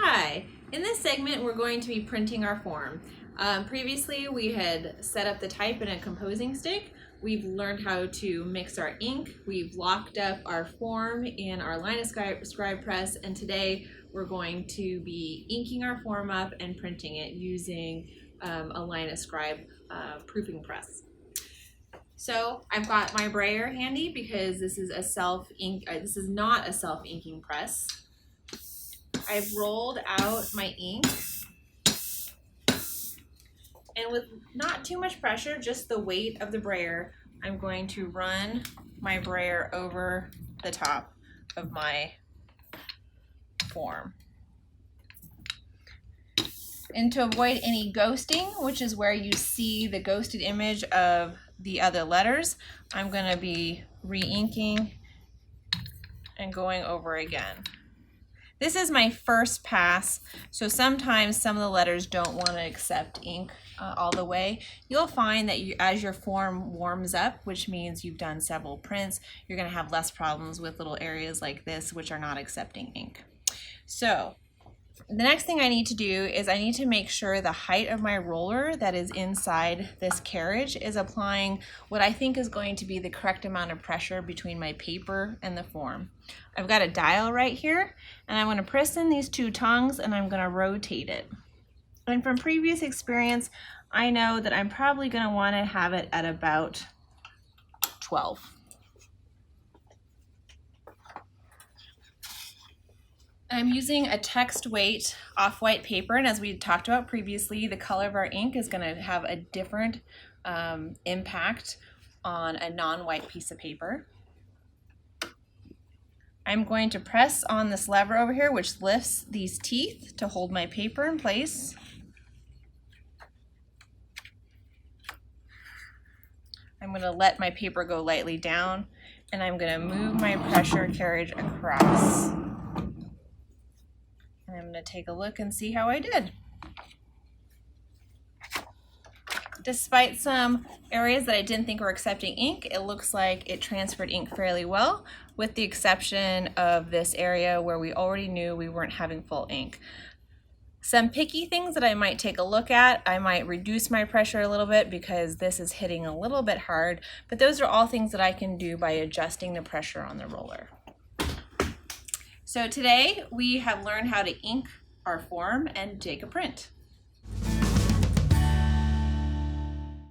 Hi, in this segment we're going to be printing our form. Previously we had set up the type in a composing stick. We've learned how to mix our ink. We've locked up our form in our Line-o-Scribe press, and today we're going to be inking our form up and printing it using a Line-o-Scribe proofing press. So I've got my brayer handy because this is not a self-inking press. I've rolled out my ink, and with not too much pressure, just the weight of the brayer, I'm going to run my brayer over the top of my form. And to avoid any ghosting, which is where you see the ghosted image of the other letters, I'm going to be re-inking and going over again. This is my first pass, so sometimes some of the letters don't want to accept ink all the way. You'll find that as your form warms up, which means you've done several prints, you're going to have less problems with little areas like this which are not accepting ink. So the next thing I need to do is I need to make sure the height of my roller that is inside this carriage is applying what I think is going to be the correct amount of pressure between my paper and the form. I've got a dial right here, and I'm going to press in these two tongues and I'm going to rotate it. And from previous experience, I know that I'm probably going to want to have it at about 12. I'm using a text weight off-white paper, and as we talked about previously, the color of our ink is going to have a different impact on a non-white piece of paper. I'm going to press on this lever over here, which lifts these teeth to hold my paper in place. I'm going to let my paper go lightly down, and I'm going to move my pressure carriage across. And I'm going to take a look and see how I did. Despite some areas that I didn't think were accepting ink, it looks like it transferred ink fairly well, with the exception of this area where we already knew we weren't having full ink. Some picky things that I might take a look at, I might reduce my pressure a little bit because this is hitting a little bit hard, but those are all things that I can do by adjusting the pressure on the roller. So today we have learned how to ink our form and take a print.